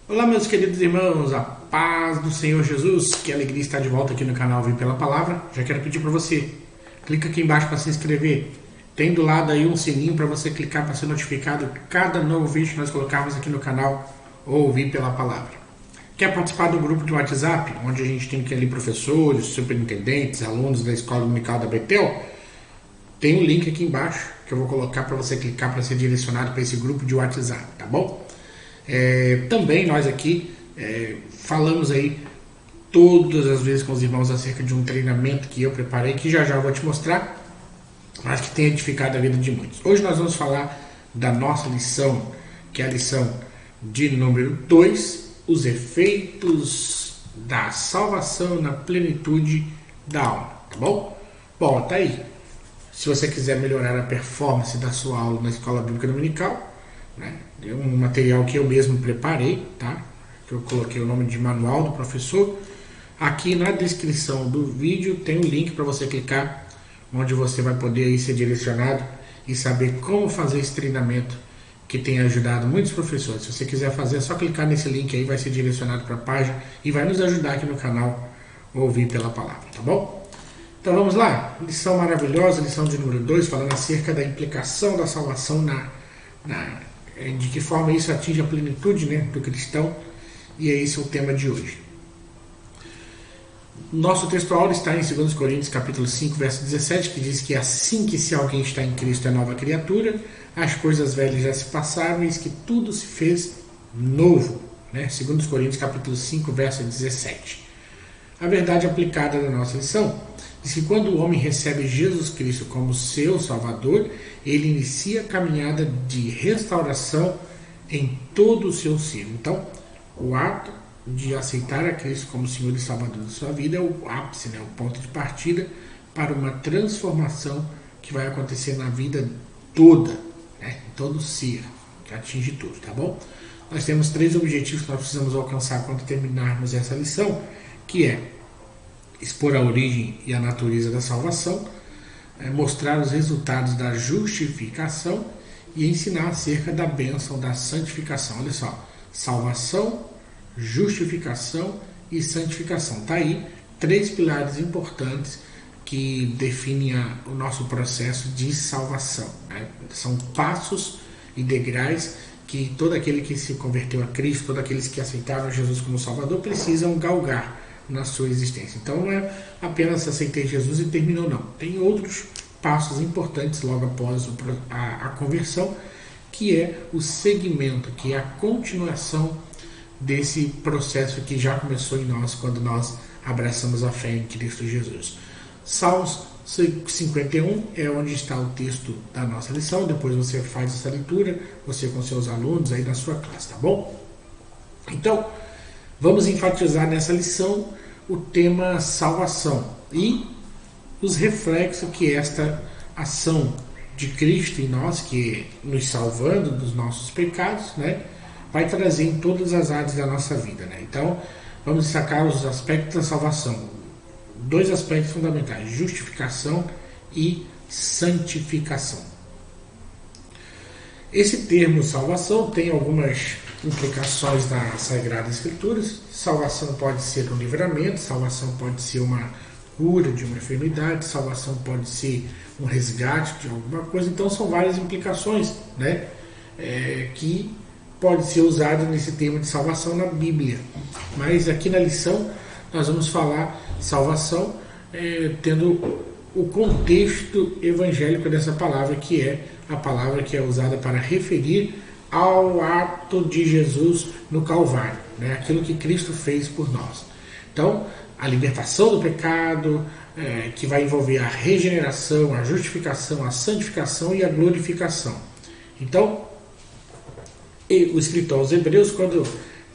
Olá, meus queridos irmãos, a paz do Senhor Jesus, que alegria estar de volta aqui no canal Vem Pela Palavra. Já quero pedir para você, clica aqui embaixo para se inscrever. Tem do lado aí um sininho para você clicar para ser notificado cada novo vídeo que nós colocarmos aqui no canal Ouvir Pela Palavra. Quer participar do grupo de WhatsApp, onde a gente tem ali professores, superintendentes, alunos da Escola Dominical da Betel? Tem um link aqui embaixo que eu vou colocar para você clicar para ser direcionado para esse grupo de WhatsApp, tá bom? Também nós aqui falamos aí todas as vezes com os irmãos acerca de um treinamento que eu preparei, que já vou te mostrar, mas que tem edificado a vida de muitos. Hoje nós vamos falar da nossa lição, que é a lição de número 2, os efeitos da salvação na plenitude da alma, tá bom? Bom, tá aí. Se você quiser melhorar a performance da sua aula na Escola Bíblica Dominical, né? É um material que eu mesmo preparei, tá? Que eu coloquei o nome de Manual do Professor. Aqui na descrição do vídeo tem um link para você clicar, onde você vai poder aí ser direcionado e saber como fazer esse treinamento que tem ajudado muitos professores. Se você quiser fazer, é só clicar nesse link aí, vai ser direcionado para a página e vai nos ajudar aqui no canal Ouvir Pela Palavra, tá bom? Então vamos lá, lição maravilhosa, lição de número 2, falando acerca da implicação da salvação de que forma isso atinge a plenitude, né, do cristão, e esse é o tema de hoje. Nosso textual está em 2 Coríntios capítulo 5, verso 17, que diz que assim que se alguém está em Cristo é nova criatura, as coisas velhas já se passaram, eis que tudo se fez novo, né? 2 Coríntios capítulo 5, verso 17. A verdade aplicada na nossa lição diz que quando o homem recebe Jesus Cristo como seu Salvador, ele inicia a caminhada de restauração em todo o seu ser. Então, o ato de aceitar a Cristo como Senhor e Salvador da sua vida é o ápice, né, o ponto de partida para uma transformação que vai acontecer na vida toda, né, em todo o ser, que atinge tudo, tá bom? Nós temos 3 objetivos que nós precisamos alcançar quando terminarmos essa lição, que é expor a origem e a natureza da salvação, mostrar os resultados da justificação e ensinar acerca da bênção da santificação. Olha só, salvação, justificação e santificação. Está aí 3 pilares importantes que definem o nosso processo de salvação, né? São passos e degraus que todo aquele que se converteu a Cristo, todos aqueles que aceitaram Jesus como Salvador precisam galgar na sua existência. Então não é apenas aceitei Jesus e terminou, não. Tem outros passos importantes logo após a conversão, que é o segmento, que é a continuação desse processo que já começou em nós quando nós abraçamos a fé em Cristo Jesus. Salmos 51 é onde está o texto da nossa lição. Depois você faz essa leitura, você com seus alunos aí na sua classe, tá bom? Então, vamos enfatizar nessa lição o tema salvação e os reflexos que esta ação de Cristo em nós, que nos salvando dos nossos pecados, né, vai trazer em todas as áreas da nossa vida, né? Então, vamos destacar os aspectos da salvação. 2 aspectos fundamentais: justificação e santificação. Esse termo salvação tem algumas implicações nas Sagradas Escrituras. Salvação pode ser um livramento, salvação pode ser uma cura de uma enfermidade, salvação pode ser um resgate de alguma coisa. Então são várias implicações, né, que pode ser usado nesse termo de salvação na Bíblia. Mas aqui na lição nós vamos falar salvação tendo o contexto evangélico dessa palavra, que é a palavra que é usada para referir ao ato de Jesus no Calvário, né? Aquilo que Cristo fez por nós. Então, a libertação do pecado, que vai envolver a regeneração, a justificação, a santificação e a glorificação. Então, o escritor aos Hebreus, quando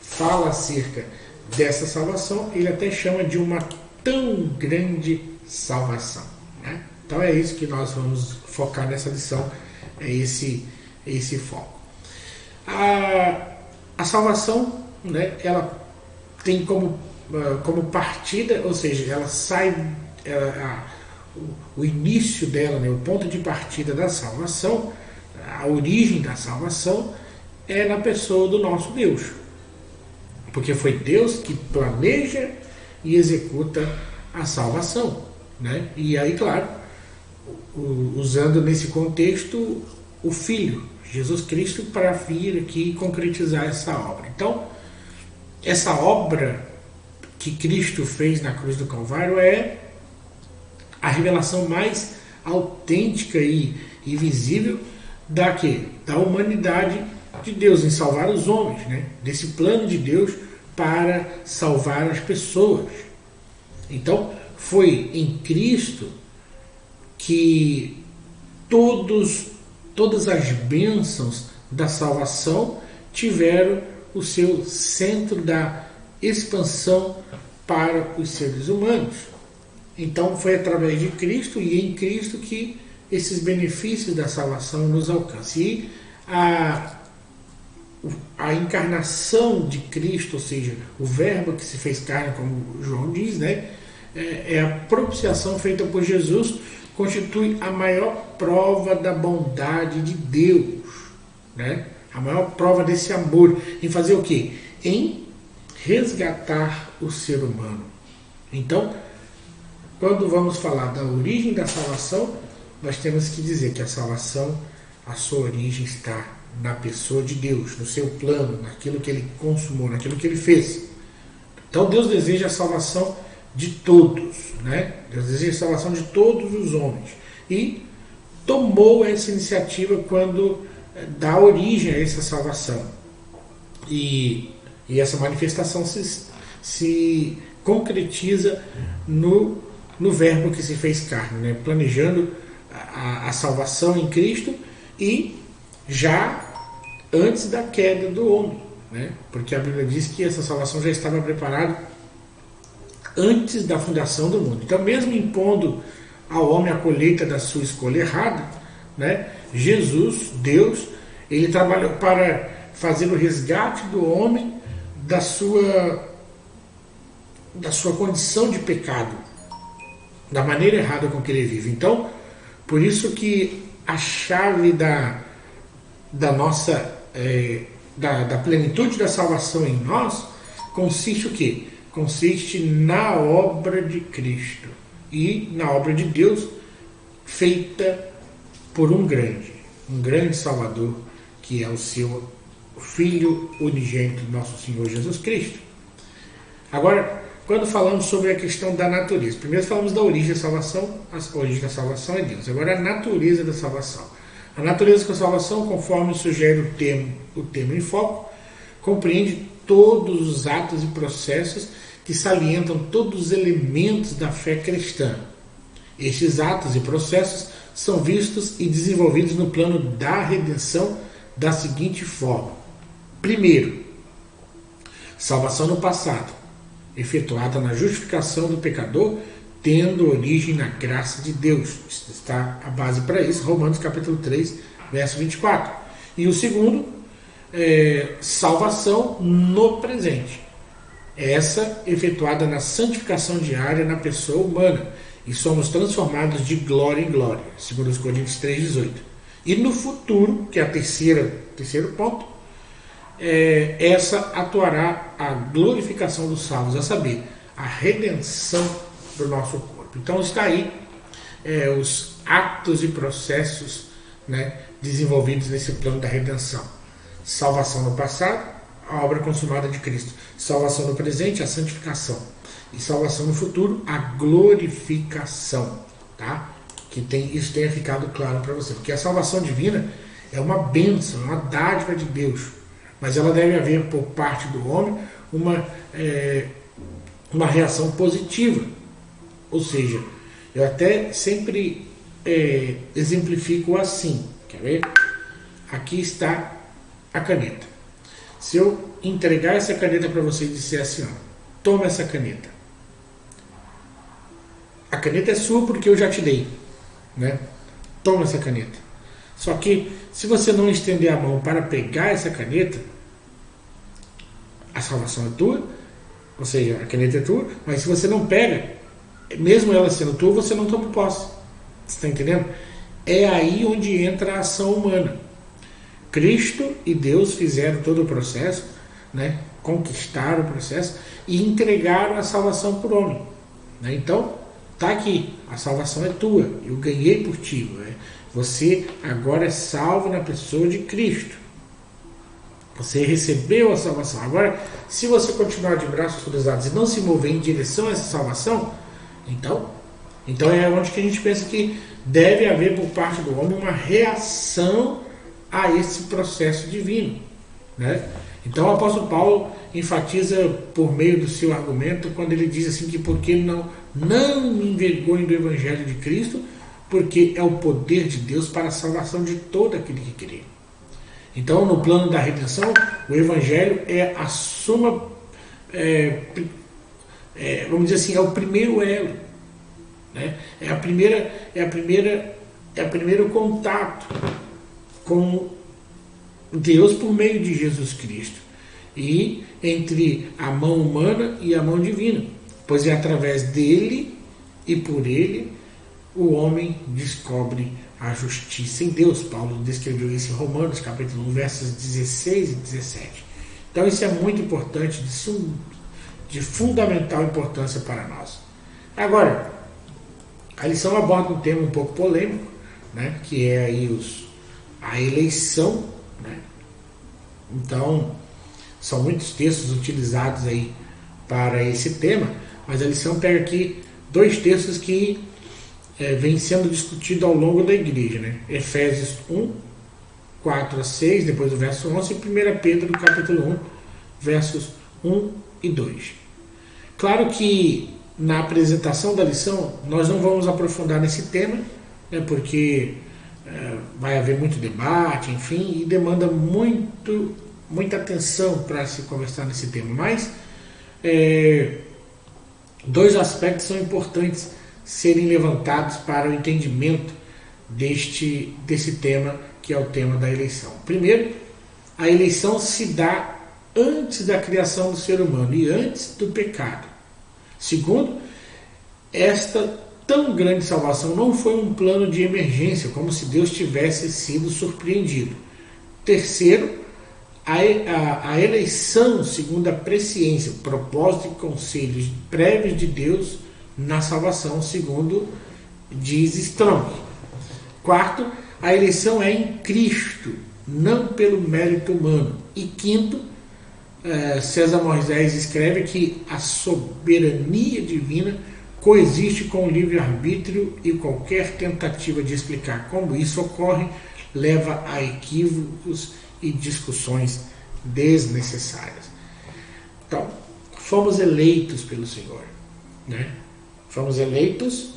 fala acerca dessa salvação, ele até chama de uma tão grande salvação, né? Então é isso que nós vamos focar nessa lição, é esse foco. A salvação, né, ela tem como partida, ou seja, ela sai, o início dela, né, o ponto de partida da salvação, a origem da salvação é na pessoa do nosso Deus. porque foi Deus que planeja e executa a salvação, né? E aí, claro, usando nesse contexto o Filho, Jesus Cristo, para vir aqui e concretizar essa obra. Então, essa obra que Cristo fez na cruz do Calvário é a revelação mais autêntica e visível da humanidade de Deus em salvar os homens, né? Desse plano de Deus para salvar as pessoas. Então, foi em Cristo que todas as bênçãos da salvação tiveram o seu centro da expansão para os seres humanos. Então foi através de Cristo e em Cristo que esses benefícios da salvação nos alcançam. E a encarnação de Cristo, ou seja, o verbo que se fez carne, como João diz, né, é a propiciação feita por Jesus, constitui a maior prova da bondade de Deus, né? A maior prova desse amor, em fazer o quê? Em resgatar o ser humano. Então, quando vamos falar da origem da salvação, nós temos que dizer que a salvação, a sua origem está na pessoa de Deus, no seu plano, naquilo que ele consumou, naquilo que ele fez. Então Deus deseja a salvação de todos, né? Deus deseja a salvação de todos os homens. E tomou essa iniciativa quando dá origem a essa salvação. E essa manifestação se concretiza no verbo que se fez carne, né? Planejando a salvação em Cristo e já antes da queda do homem, né? Porque a Bíblia diz que essa salvação já estava preparada antes da fundação do mundo. Então, mesmo impondo ao homem a colheita da sua escolha errada, né? Jesus, Deus, ele trabalhou para fazer o resgate do homem da sua condição de pecado, da maneira errada com que ele vive. Então, por isso que a chave da nossa da plenitude da salvação em nós consiste o quê? Consiste na obra de Cristo e na obra de Deus feita por um grande Salvador, que é o seu Filho unigênito, nosso Senhor Jesus Cristo. Agora, quando falamos sobre a questão da natureza, primeiro falamos da origem da salvação. A origem da salvação é Deus. Agora, a natureza da salvação. A natureza da salvação, conforme sugere o termo em foco, compreende todos os atos e processos que salientam todos os elementos da fé cristã. Estes atos e processos são vistos e desenvolvidos no plano da redenção da seguinte forma. Primeiro, salvação no passado, efetuada na justificação do pecador, tendo origem na graça de Deus. Está a base para isso, Romanos capítulo 3, verso 24. E o segundo, salvação no presente. Essa efetuada na santificação diária na pessoa humana, e somos transformados de glória em glória, segundo os Coríntios 3,18. E no futuro, que é o terceiro ponto, essa atuará a glorificação dos salvos, a saber, a redenção do nosso corpo. Então está aí os atos e processos, né, desenvolvidos nesse plano da redenção. Salvação no passado, a obra consumada de Cristo. Salvação no presente, a santificação. E salvação no futuro, a glorificação. Tá? Isso tenha ficado claro para você. Porque a salvação divina é uma bênção, é uma dádiva de Deus. Mas ela deve haver por parte do homem uma reação positiva. Ou seja, eu até sempre exemplifico assim. Quer ver? Aqui está a caneta. Se eu entregar essa caneta para você e disser assim, ó, toma essa caneta. A caneta é sua porque eu já te dei, né? Toma essa caneta. Só que se você não estender a mão para pegar essa caneta, a salvação é tua, ou seja, a caneta é tua, mas se você não pega, mesmo ela sendo tua, você não toma posse. Você está entendendo? É aí onde entra a ação humana. Cristo e Deus fizeram todo o processo né, conquistaram o processo e entregaram a salvação para o homem. Né? Então, tá aqui, a salvação é tua, eu ganhei por ti. Né? Você agora é salvo na pessoa de Cristo. Você recebeu a salvação. Agora, se você continuar de braços cruzados e não se mover em direção a essa salvação, então é onde que a gente pensa que deve haver por parte do homem uma reação a esse processo divino. Né? Então o apóstolo Paulo enfatiza por meio do seu argumento quando ele diz assim que porque ele não me envergonho do evangelho de Cristo, porque é o poder de Deus para a salvação de todo aquele que crê. Então, no plano da redenção, o evangelho é a suma, vamos dizer assim, é o primeiro elo, né? É o primeiro contato com Deus por meio de Jesus Cristo e entre a mão humana e a mão divina, pois é através dele e por ele o homem descobre a justiça em Deus. Paulo descreveu isso em Romanos, capítulo 1, versos 16 e 17. Então isso é muito importante, de fundamental importância para nós. Agora, a lição aborda um tema um pouco polêmico, né, que é aí a eleição. Né? Então, são muitos textos utilizados aí para esse tema, mas a lição pega aqui 2 textos que vem sendo discutido ao longo da igreja, né? Efésios 1, 4 a 6, depois do verso 11, e 1 Pedro, capítulo 1, versos 1 e 2. Claro que na apresentação da lição nós não vamos aprofundar nesse tema, né, porque vai haver muito debate, enfim, e demanda muita atenção para se conversar nesse tema. Mas 2 aspectos são importantes serem levantados para o entendimento desse tema, que é o tema da eleição. Primeiro, a eleição se dá antes da criação do ser humano e antes do pecado. Segundo, esta tão grande salvação não foi um plano de emergência, como se Deus tivesse sido surpreendido. Terceiro, a eleição segundo a presciência, propósito e conselhos prévios de Deus na salvação, segundo diz Strong. Quarto, a eleição é em Cristo, não pelo mérito humano. E quinto, César Moisés escreve que a soberania divina coexiste com o livre-arbítrio e qualquer tentativa de explicar como isso ocorre leva a equívocos e discussões desnecessárias. Então, fomos eleitos pelo Senhor, né? Fomos eleitos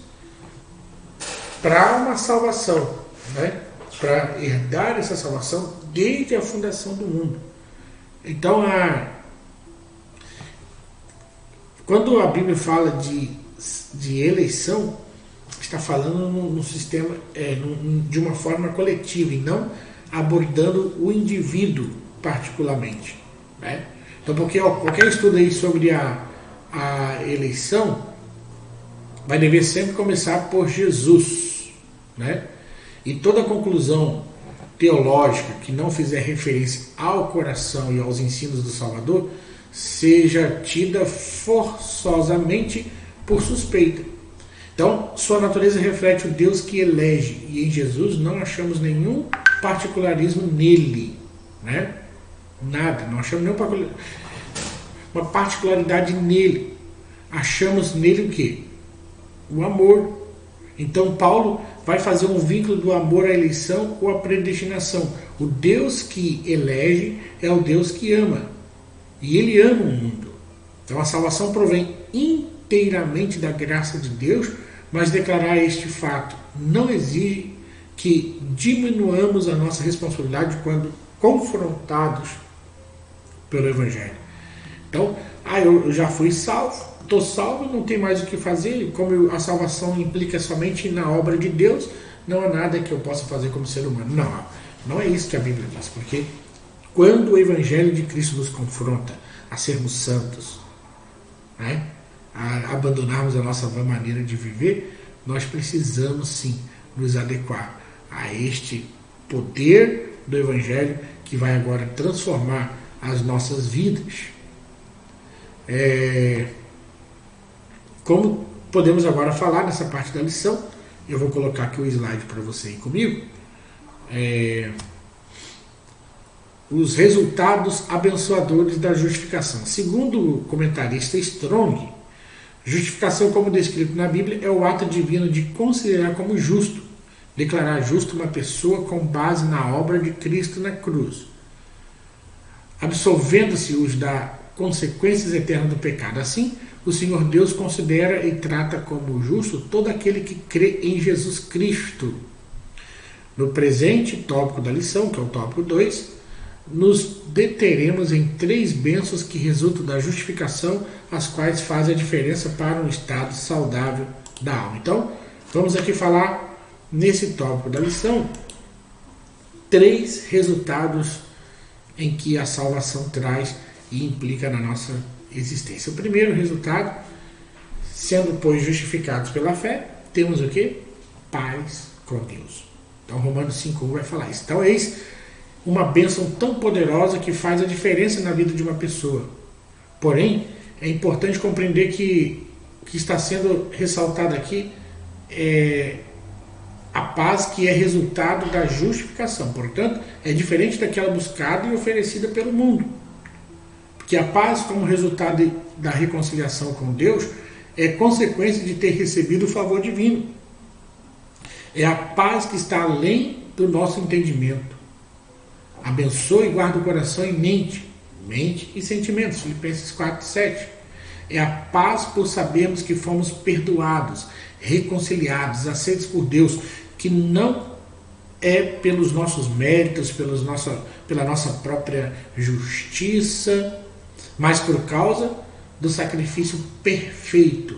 para uma salvação, né? Para herdar essa salvação desde a fundação do mundo. Então, quando a Bíblia fala de eleição, está falando no sistema, de uma forma coletiva e não abordando o indivíduo particularmente. Né? Então, porque qualquer estudo aí sobre a eleição vai dever sempre começar por Jesus. Né? E toda conclusão teológica que não fizer referência ao coração e aos ensinos do Salvador seja tida forçosamente por suspeita. Então, sua natureza reflete o Deus que elege, e em Jesus não achamos nenhum particularismo nele, né? Nada, não achamos nenhuma uma particularidade nele. Achamos nele o quê? O amor. Então, Paulo vai fazer um vínculo do amor à eleição com a predestinação. O Deus que elege é o Deus que ama. E ele ama o mundo. Então a salvação provém inteiramente da graça de Deus, mas declarar este fato não exige que diminuamos a nossa responsabilidade quando confrontados pelo Evangelho. Então, eu já fui salvo, estou salvo, não tem mais o que fazer, como a salvação implica somente na obra de Deus, não há nada que eu possa fazer como ser humano. Não é isso que a Bíblia diz, porque quando o Evangelho de Cristo nos confronta a sermos santos, né, a abandonarmos a nossa vã maneira de viver, nós precisamos sim nos adequar a este poder do Evangelho que vai agora transformar as nossas vidas. Como podemos agora falar nessa parte da lição, eu vou colocar aqui o slide para você ir comigo. Os resultados abençoadores da justificação. Segundo o comentarista Strong, justificação, como descrito na Bíblia, é o ato divino de considerar como justo, declarar justo uma pessoa com base na obra de Cristo na cruz, absolvendo-se-os das consequências eternas do pecado. Assim, o Senhor Deus considera e trata como justo todo aquele que crê em Jesus Cristo. No presente tópico da lição, que é o tópico 2, nos deteremos em 3 bênçãos que resultam da justificação, as quais fazem a diferença para um estado saudável da alma. Então, vamos aqui falar, nesse tópico da lição, 3 resultados em que a salvação traz e implica na nossa existência. O primeiro resultado, sendo, pois, justificados pela fé, temos o quê? Paz com Deus. Então, Romanos 5,1 vai falar isso. Então, eis uma bênção tão poderosa que faz a diferença na vida de uma pessoa. Porém, é importante compreender que o que está sendo ressaltado aqui é a paz que é resultado da justificação. Portanto, é diferente daquela buscada e oferecida pelo mundo. Porque a paz, como resultado da reconciliação com Deus, é consequência de ter recebido o favor divino. É a paz que está além do nosso entendimento. Abençoe e guarda o coração e mente e sentimentos. Filipenses 4:7. É a paz por sabermos que fomos perdoados, reconciliados, aceitos por Deus, que não é pelos nossos méritos, pela nossa própria justiça, mas por causa do sacrifício perfeito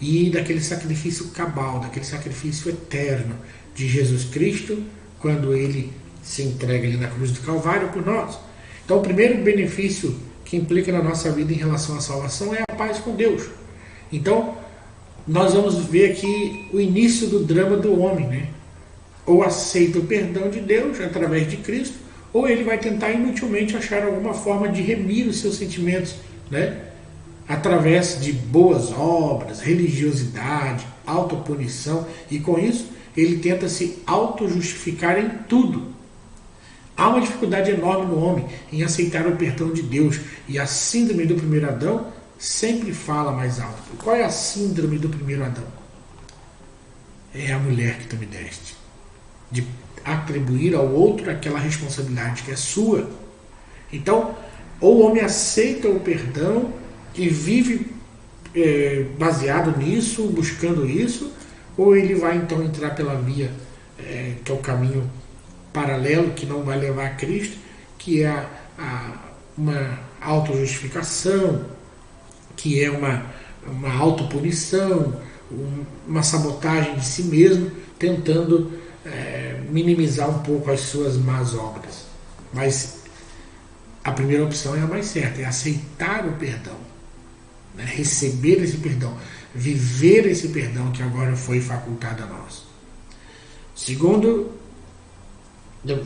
e daquele sacrifício cabal, daquele sacrifício eterno de Jesus Cristo, quando ele se entrega ali na cruz do Calvário por nós. Então, o primeiro benefício que implica na nossa vida em relação à salvação é a paz com Deus. Então, nós vamos ver aqui o início do drama do homem, né? Ou aceita o perdão de Deus através de Cristo, ou ele vai tentar inutilmente achar alguma forma de remir os seus sentimentos, né? Através de boas obras, religiosidade, autopunição, e com isso ele tenta se auto-justificar em tudo. Há uma dificuldade enorme no homem em aceitar o perdão de Deus, e a síndrome do primeiro Adão sempre fala mais alto. Qual é a síndrome do primeiro Adão? É a mulher que tu me deste, de atribuir ao outro aquela responsabilidade que é sua. Então, ou o homem aceita o perdão e vive baseado nisso, buscando isso, ou ele vai então entrar pela via que é o caminho paralelo, que não vai levar a Cristo, que é uma autojustificação, que é uma autopunição, uma sabotagem de si mesmo, tentando minimizar um pouco as suas más obras. Mas a primeira opção é a mais certa, é aceitar o perdão, né? Receber esse perdão, viver esse perdão que agora foi facultado a nós. Segundo,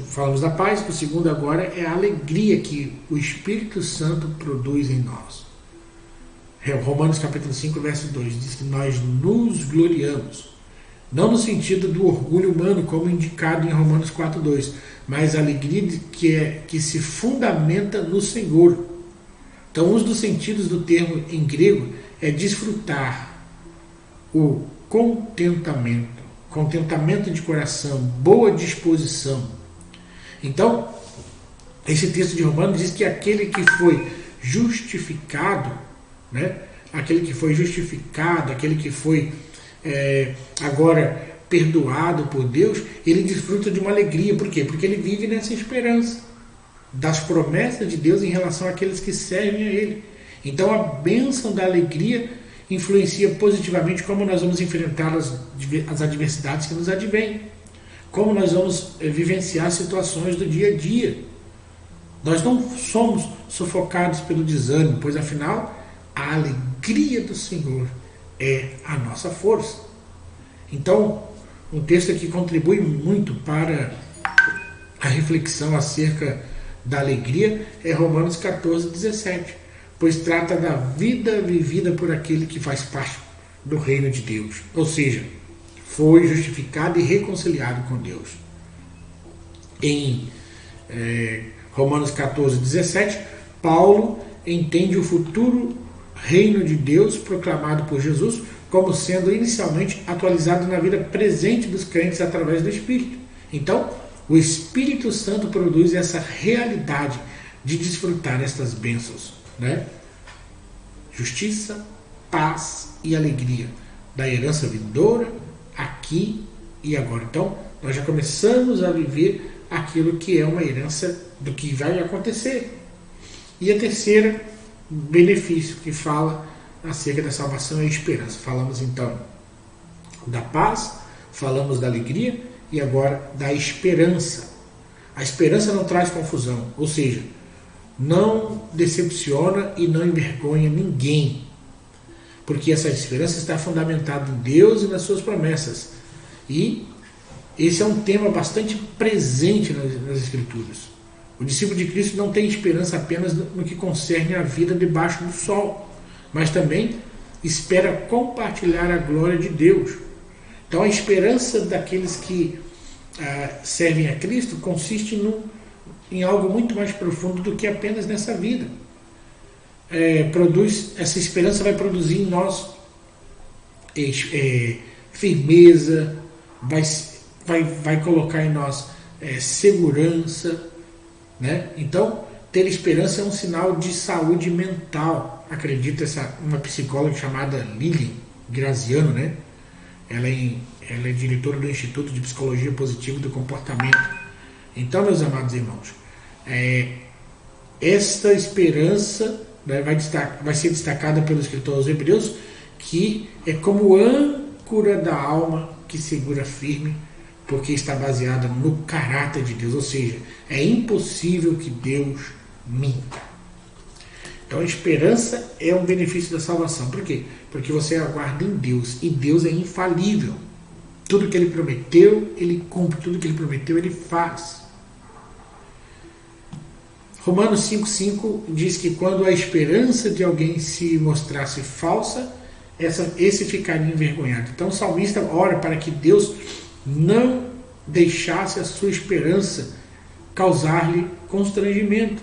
falamos da paz, o segundo agora é a alegria que o Espírito Santo produz em nós. Romanos capítulo 5, verso 2, diz que nós nos gloriamos, não no sentido do orgulho humano, como indicado em Romanos 4:2, mas a alegria que se fundamenta no Senhor. Então, um dos sentidos do termo em grego é desfrutar, o contentamento de coração, boa disposição. Então, esse texto de Romanos diz que aquele que foi justificado, né? Aquele que foi justificado, aquele que foi agora perdoado por Deus, ele desfruta de uma alegria. Por quê? Porque ele vive nessa esperança das promessas de Deus em relação àqueles que servem a Ele. Então, a bênção da alegria influencia positivamente como nós vamos enfrentar as adversidades que nos advêm, como nós vamos vivenciar situações do dia a dia. Nós não somos sufocados pelo desânimo, pois afinal a alegria do Senhor é a nossa força. Então, um texto que contribui muito para a reflexão acerca da alegria é Romanos 14, 17, pois trata da vida vivida por aquele que faz parte do reino de Deus, ou seja, foi justificado e reconciliado com Deus. Em Romanos 14, 17, Paulo entende o futuro reino de Deus proclamado por Jesus como sendo inicialmente atualizado na vida presente dos crentes através do Espírito. Então, o Espírito Santo produz essa realidade de desfrutar estas bênçãos, né? Justiça, paz e alegria da herança vindoura, aqui e agora. Então, nós já começamos a viver aquilo que é uma herança do que vai acontecer. E a terceira benefício que fala acerca da salvação é a esperança. Falamos então da paz, falamos da alegria e agora da esperança. A esperança não traz confusão, ou seja, não decepciona e não envergonha ninguém, porque essa esperança está fundamentada em Deus e nas suas promessas. E esse é um tema bastante presente nas Escrituras. O discípulo de Cristo não tem esperança apenas no que concerne a vida debaixo do sol, mas também espera compartilhar a glória de Deus. Então a esperança daqueles que servem a Cristo consiste em algo muito mais profundo do que apenas nessa vida. Essa esperança vai produzir em nós firmeza, vai colocar em nós segurança, né? Então, ter esperança é um sinal de saúde mental, acredita uma psicóloga chamada Lilian Graziano, né? Ela é diretora do Instituto de Psicologia Positiva do Comportamento. Então, meus amados irmãos, esta esperança, né, vai ser destacada pelo escritor aos Hebreus, que é como âncora da alma que segura firme, porque está baseada no caráter de Deus, ou seja, é impossível que Deus minta. Então a esperança é um benefício da salvação. Por quê? Porque você aguarda em Deus, e Deus é infalível. Tudo que Ele prometeu, Ele cumpre, tudo que Ele prometeu, Ele faz. Romanos 5,5 diz que quando a esperança de alguém se mostrasse falsa, esse ficaria envergonhado. Então o salmista ora para que Deus não deixasse a sua esperança causar-lhe constrangimento.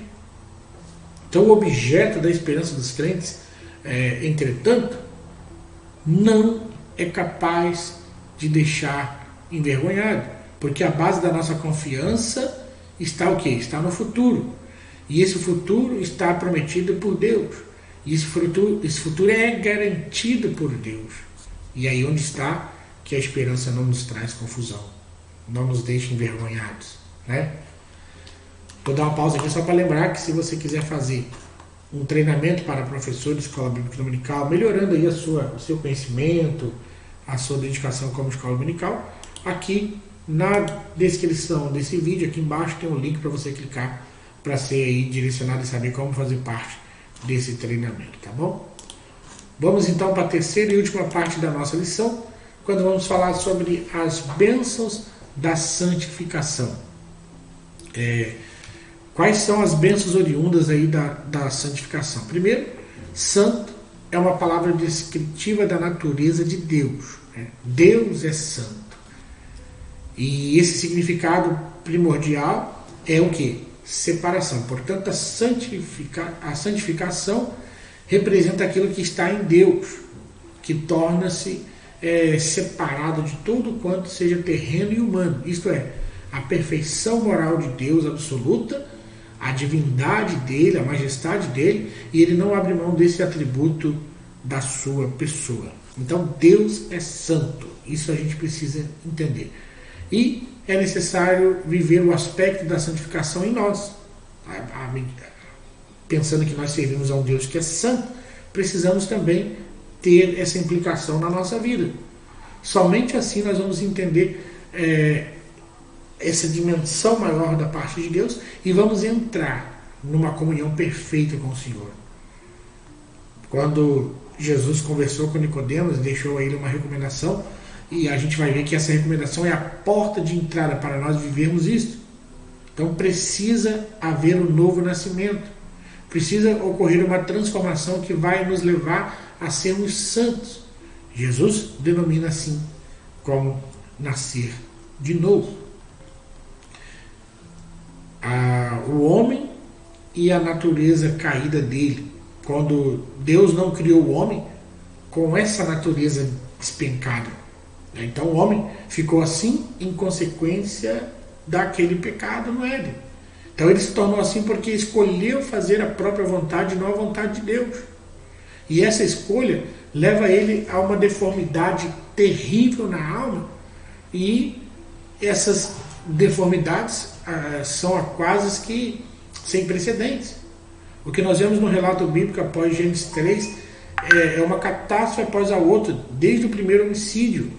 Então o objeto da esperança dos crentes, entretanto, não é capaz de deixar envergonhado, porque a base da nossa confiança está o quê? Está no futuro. E esse futuro está prometido por Deus. E esse futuro é garantido por Deus. E aí onde está que a esperança não nos traz confusão, não nos deixa envergonhados, né? Vou dar uma pausa aqui só para lembrar que se você quiser fazer um treinamento para professor de escola bíblica dominical, melhorando aí o seu conhecimento, a sua dedicação como escola dominical, aqui na descrição desse vídeo, aqui embaixo tem um link para você clicar para ser aí direcionado e saber como fazer parte desse treinamento, tá bom? Vamos então para a terceira e última parte da nossa lição, quando vamos falar sobre as bênçãos da santificação. Quais são as bênçãos oriundas aí da santificação? Primeiro, santo é uma palavra descritiva da natureza de Deus. Deus é santo. E esse significado primordial é o quê? Separação. Portanto, a santificação representa aquilo que está em Deus, que torna-se separado de tudo quanto seja terreno e humano. Isto é, a perfeição moral de Deus absoluta, a divindade dele, a majestade dele, e ele não abre mão desse atributo da sua pessoa. Então Deus é santo, isso a gente precisa entender. E é necessário viver o aspecto da santificação em nós. Pensando que nós servimos a um Deus que é santo, precisamos também ter essa implicação na nossa vida. Somente assim nós vamos entender essa dimensão maior da parte de Deus e vamos entrar numa comunhão perfeita com o Senhor. Quando Jesus conversou com Nicodemos, deixou a ele uma recomendação, e a gente vai ver que essa recomendação é a porta de entrada para nós vivermos isto. Então precisa haver um novo nascimento. Precisa ocorrer uma transformação que vai nos levar a sermos santos. Jesus denomina assim como nascer de novo. O homem e a natureza caída dele. Quando Deus não criou o homem com essa natureza despencada. Então o homem ficou assim em consequência daquele pecado no Éden. Então ele se tornou assim porque escolheu fazer a própria vontade e não a vontade de Deus. E essa escolha leva ele a uma deformidade terrível na alma, e essas deformidades são quase que sem precedentes. O que nós vemos no relato bíblico após Gênesis 3 é uma catástrofe após a outra, desde o primeiro homicídio.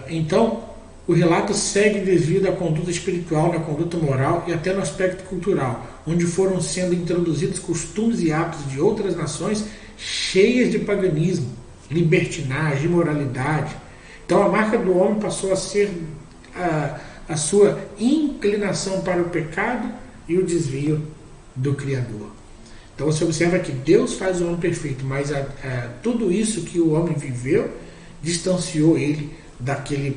Então, o relato segue desvio da conduta espiritual, na conduta moral e até no aspecto cultural, onde foram sendo introduzidos costumes e hábitos de outras nações cheias de paganismo, libertinagem, imoralidade. Então a marca do homem passou a ser a sua inclinação para o pecado e o desvio do Criador. Então você observa que Deus faz o homem perfeito, mas tudo isso que o homem viveu distanciou ele daquele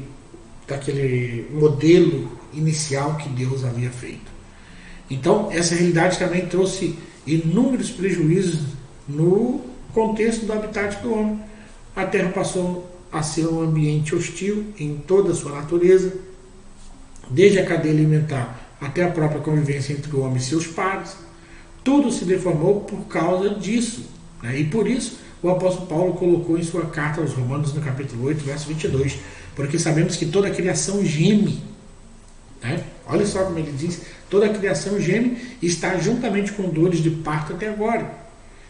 modelo inicial que Deus havia feito. Então essa realidade também trouxe inúmeros prejuízos no contexto do habitat do homem. A terra passou a ser um ambiente hostil em toda a sua natureza, desde a cadeia alimentar até a própria convivência entre o homem e seus pares. Tudo se deformou por causa disso, né? E por isso o apóstolo Paulo colocou em sua carta aos Romanos, no capítulo 8, verso 22, porque sabemos que toda a criação geme, né? Olha só como ele diz, toda a criação geme e está juntamente com dores de parto até agora.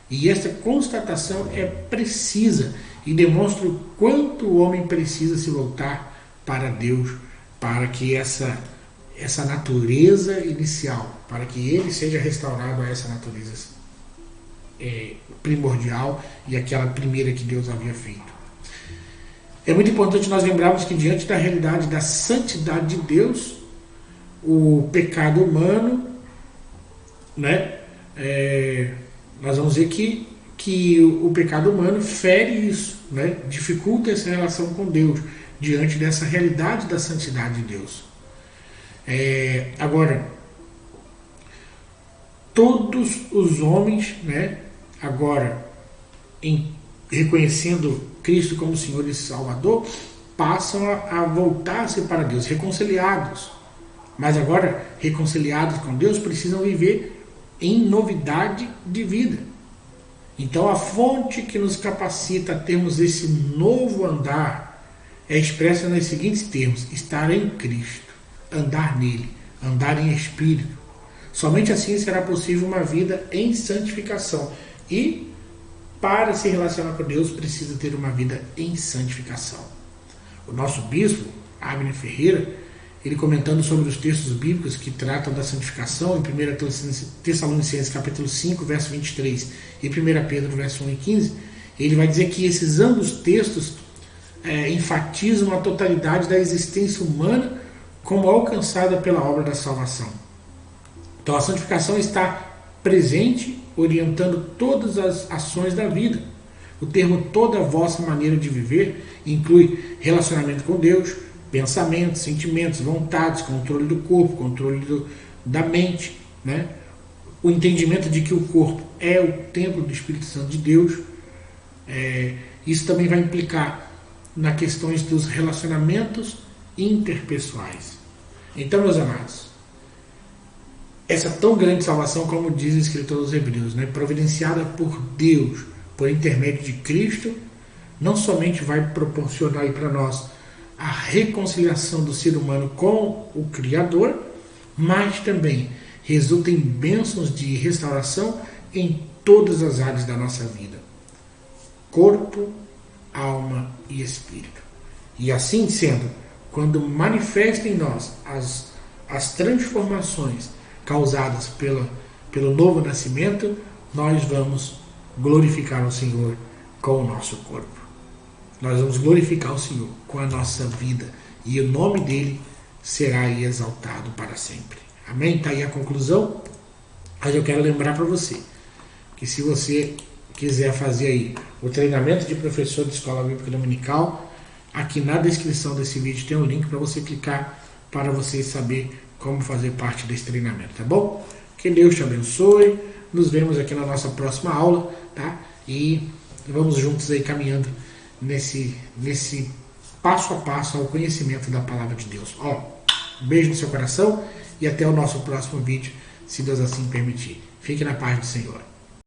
E essa constatação é precisa e demonstra o quanto o homem precisa se voltar para Deus, para que essa natureza inicial, para que ele seja restaurado a essa natureza primordial e aquela primeira que Deus havia feito. É muito importante nós lembrarmos que diante da realidade da santidade de Deus, o pecado humano, né, nós vamos ver que o pecado humano fere isso, né, dificulta essa relação com Deus diante dessa realidade da santidade de Deus. Agora, todos os homens, né, agora reconhecendo Cristo como Senhor e Salvador, passam a voltar-se para Deus, reconciliados. Mas agora, reconciliados com Deus, precisam viver em novidade de vida. Então a fonte que nos capacita a termos esse novo andar é expressa nos seguintes termos: estar em Cristo, andar nele, andar em espírito. Somente assim será possível uma vida em santificação. E para se relacionar com Deus precisa ter uma vida em santificação. O nosso bispo, Abner Ferreira, ele comentando sobre os textos bíblicos que tratam da santificação, em 1 Tessalonicenses capítulo 5, verso 23 e 1 Pedro, verso 1 e 15, ele vai dizer que esses ambos textos enfatizam a totalidade da existência humana como alcançada pela obra da salvação. Então a santificação está presente, orientando todas as ações da vida. O termo toda a vossa maneira de viver inclui relacionamento com Deus, pensamentos, sentimentos, vontades, controle do corpo, controle da mente, né? O entendimento de que o corpo é o templo do Espírito Santo de Deus. Isso também vai implicar nas questões dos relacionamentos interpessoais. Então, meus amados, essa tão grande salvação, como diz o escritor dos Hebreus, né, providenciada por Deus, por intermédio de Cristo, não somente vai proporcionar para nós a reconciliação do ser humano com o Criador, mas também resulta em bênçãos de restauração em todas as áreas da nossa vida: corpo, alma e espírito. E assim sendo, quando manifesta em nós as transformações causadas pelo novo nascimento, nós vamos glorificar o Senhor com o nosso corpo. Nós vamos glorificar o Senhor com a nossa vida e o nome dele será aí exaltado para sempre. Amém? Está aí a conclusão. Mas eu quero lembrar para você que se você quiser fazer aí o treinamento de professor de escola bíblica dominical, aqui na descrição desse vídeo tem um link para você clicar para você saber como fazer parte desse treinamento, tá bom? Que Deus te abençoe. Nos vemos aqui na nossa próxima aula, tá? E vamos juntos aí caminhando nesse passo a passo ao conhecimento da palavra de Deus. Ó, beijo no seu coração e até o nosso próximo vídeo, se Deus assim permitir. Fique na paz do Senhor.